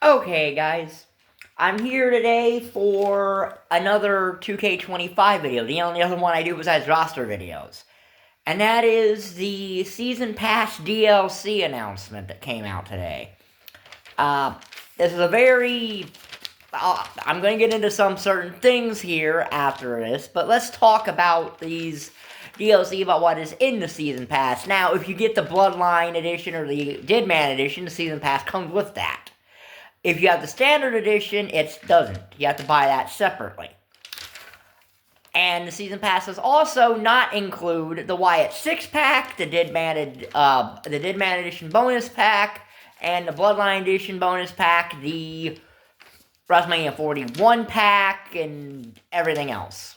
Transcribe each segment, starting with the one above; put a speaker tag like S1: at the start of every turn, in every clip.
S1: Okay, guys, I'm here today for another 2K25 video, the only other one I do besides roster videos. And that is the Season Pass DLC announcement that came out today. This is a very... I'm going to get into some certain things here after this, but let's talk about these DLC, about what is in the Season Pass. Now, if you get the Bloodline Edition or the Deadman Edition, the Season Pass comes with that. If you have the Standard Edition, it doesn't. You have to buy that separately. And the Season Passes also not include the Wyatt 6-pack, the Deadman Edition bonus pack, and the Bloodline Edition bonus pack, the WrestleMania 41 pack, and everything else.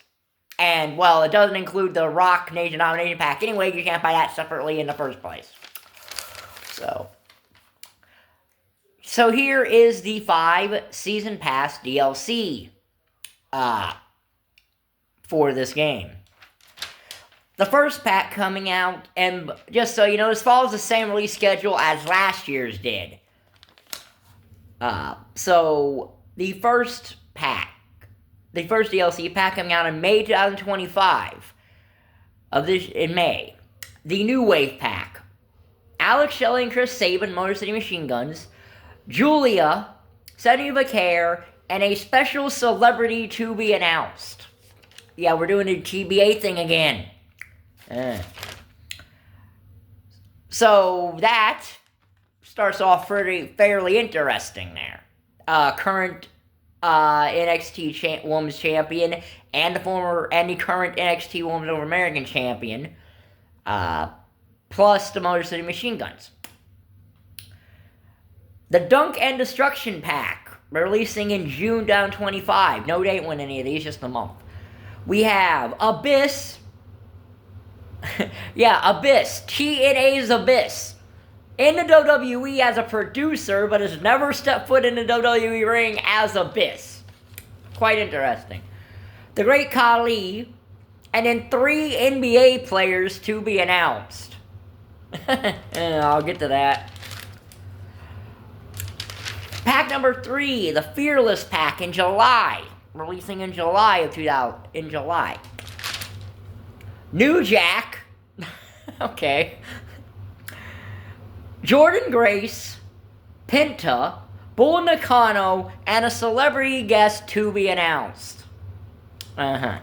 S1: And, well, it doesn't include the Rock Nation Domination pack anyway. You can't buy that separately in the first place. So here is the 5 Season Pass DLC for this game. The first pack coming out, and just so you know, this follows the same release schedule as last year's did. So the first DLC pack coming out in May 2025 in May. The New Wave pack. Alex, Shelly, and Chris Sabin, Motor City Machine Guns. Giulia, Vaquer, and a special celebrity to be announced. Yeah, we're doing the TBA thing again. So that starts off fairly interesting there. Current NXT Women's Champion and the current NXT Women's North American Champion, plus the Motor City Machine Guns. The Dunk and Destruction Pack, releasing in June 2025. No date when any of these, just a month. We have Abyss. Abyss. TNA's Abyss. In the WWE as a producer, but has never stepped foot in the WWE ring as Abyss. Quite interesting. The Great Khali. And then 3 NBA players to be announced. I'll get to that. Pack number 3, the Fearless Pack in July. Releasing in July. New Jack. Okay. Jordynne Grace, Penta, Bull Nakano, and a celebrity guest to be announced. The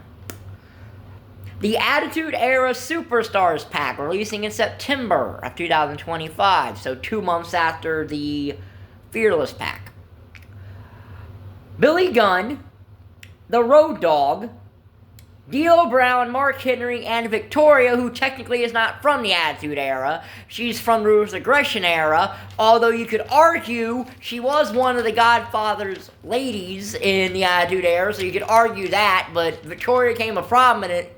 S1: Attitude Era Superstars Pack, releasing in September of 2025. So 2 months after the Fearless Pack. Billy Gunn, the Road Dogg, D'Lo Brown, Mark Henry, and Victoria, who technically is not from the Attitude Era. She's from the Ruthless Aggression Era, although you could argue she was one of the Godfather's ladies in the Attitude Era, so you could argue that, but Victoria came a prominent.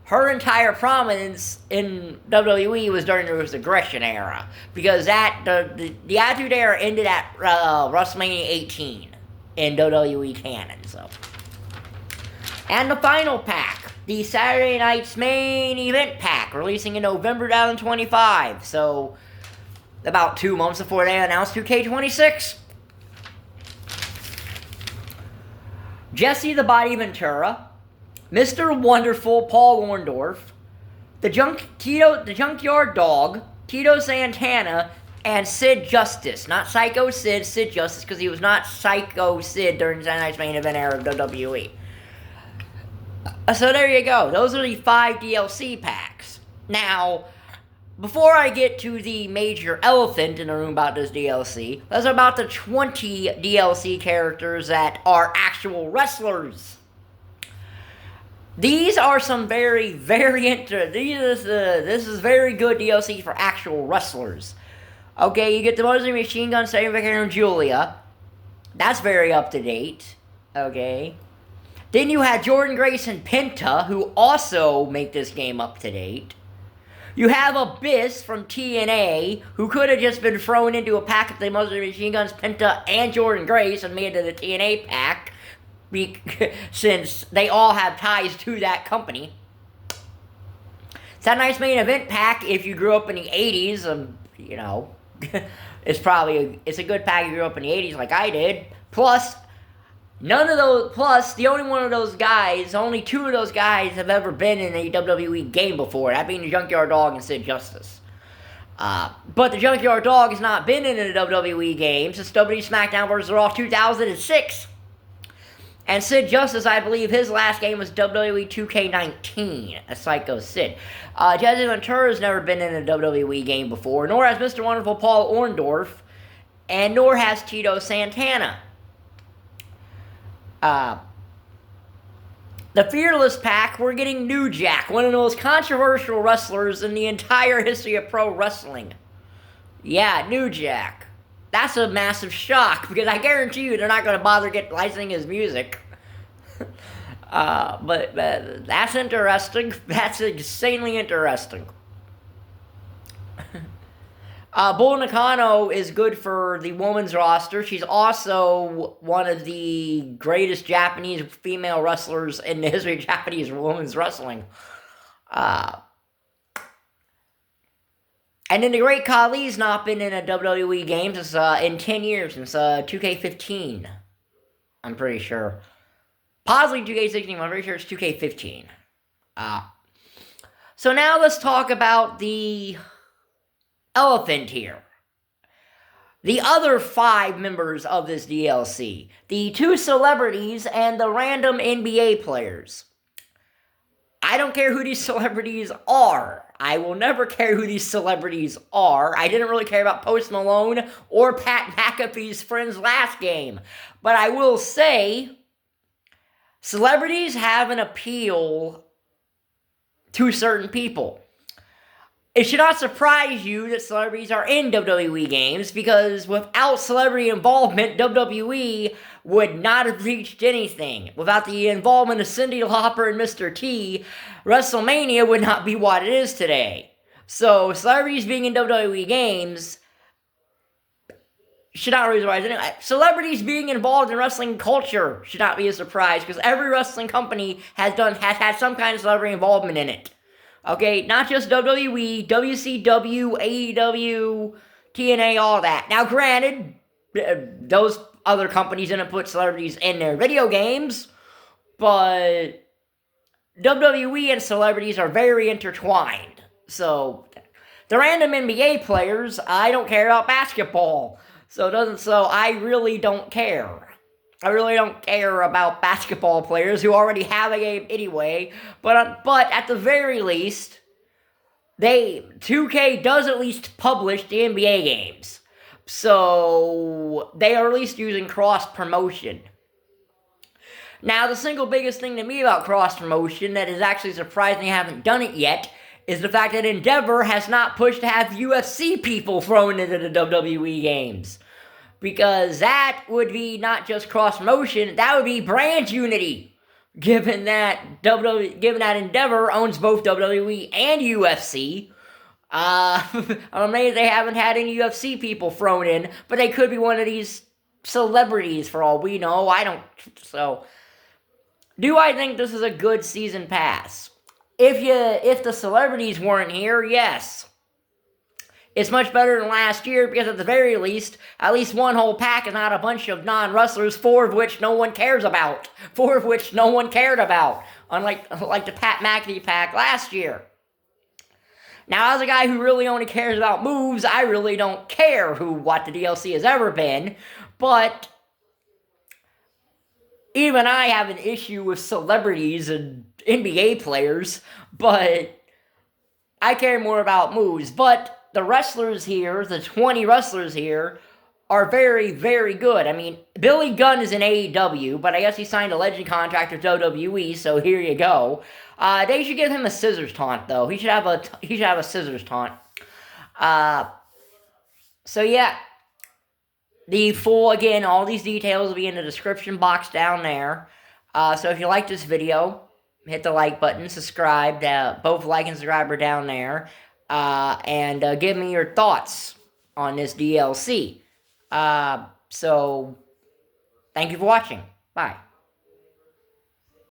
S1: Her entire prominence in WWE was during the Ruthless Aggression Era, because the Attitude Era ended at WrestleMania 18 in WWE canon. So, and the final pack, the Saturday Night's Main Event Pack, releasing in November 2025. So, about 2 months before they announced 2K26. Jesse the Body Ventura. Mr. Wonderful, Paul Orndorff, the Junkyard Dog, Tito Santana, and Sid Justice. Not Psycho Sid, Sid Justice, because he was not Psycho Sid during Saturday Night's Main Event era of WWE. So there you go. Those are the 5 DLC packs. Now, before I get to the major elephant in the room about this DLC, let's talk about the 20 DLC characters that are actual wrestlers. These are some very, very interesting. This is very good DLC for actual wrestlers. Okay, you get the Motor City Machine Gun, Sabin, Vaquer, and Giulia. That's very up to date. Okay. Then you had Jordynne Grace and Penta, who also make this game up to date. You have Abyss from TNA, who could have just been thrown into a pack of the Motor City Machine Guns, Penta, and Jordynne Grace and made it a TNA pack. Since they all have ties to that company. It's a nice main event pack if you grew up in the 80s, it's a good pack if you grew up in the 80s like I did. Plus, the only one of those guys, only two of those guys have ever been in a WWE game before, that being the Junkyard Dog and Sid Justice. But the Junkyard Dog has not been in a WWE game since WWE SmackDown vs. Raw 2006. And Sid Justice, I believe his last game was WWE2K19, a Psycho Sid. Jesse Ventura has never been in a WWE game before, nor has Mr. Wonderful Paul Orndorff, and nor has Tito Santana. The Fearless Pack, we're getting New Jack, one of the most controversial wrestlers in the entire history of pro wrestling. Yeah, New Jack. That's a massive shock, because I guarantee you they're not going to bother licensing his music. But that's interesting. That's insanely interesting. Bull Nakano is good for the women's roster. She's also one of the greatest Japanese female wrestlers in the history of Japanese women's wrestling. And then the Great Khali's not been in a WWE game since, in 10 years, since 2K15. I'm pretty sure. Possibly 2K16, but I'm pretty sure it's 2K15. So now let's talk about the elephant here. The other 5 members of this DLC. The 2 celebrities and the random NBA players. I don't care who these celebrities are. I will never care who these celebrities are. I didn't really care about Post Malone or Pat McAfee's friends last game. But I will say, celebrities have an appeal to certain people. It should not surprise you that celebrities are in WWE games, because without celebrity involvement, WWE would not have reached anything. Without the involvement of Cyndi Lauper and Mr. T, WrestleMania would not be what it is today. So, celebrities being in WWE games should not really surprise anyone. Celebrities being involved in wrestling culture should not be a surprise, because every wrestling company has had some kind of celebrity involvement in it. Okay, not just WWE, WCW, AEW, TNA, all that. Now, granted, those other companies didn't put celebrities in their video games, but WWE and celebrities are very intertwined. So, the random NBA players, I don't care about basketball. So I really don't care. I really don't care about basketball players who already have a game anyway. But at the very least, 2K does at least publish the NBA games. So they are at least using cross-promotion. Now, the single biggest thing to me about cross-promotion that is actually surprising they haven't done it yet is the fact that Endeavor has not pushed to have UFC people thrown into the WWE games. Because that would be not just cross-promotion, that would be brand unity. Given that Endeavor owns both WWE and UFC. I'm amazed they haven't had any UFC people thrown in, but they could be one of these celebrities for all we know. I don't, so. Do I think this is a good season pass? If the celebrities weren't here, yes. It's much better than last year, because at the very least, at least one whole pack is not a bunch of non-wrestlers, 4 of which no one cares about. 4 of which no one cared about. Unlike the Pat McAfee pack last year. Now, as a guy who really only cares about moves, I really don't care what the DLC has ever been. But even I have an issue with celebrities and NBA players. But I care more about moves. But the wrestlers here, the 20 wrestlers here, are very, very good. I mean, Billy Gunn is in AEW, but I guess he signed a legend contract with WWE, so here you go. They should give him a scissors taunt, though. He should have a scissors taunt. So yeah, again, all these details will be in the description box down there. So if you like this video, hit the like button, subscribe. Both like and subscribe are down there. And give me your thoughts on this DLC. So, thank you for watching. Bye.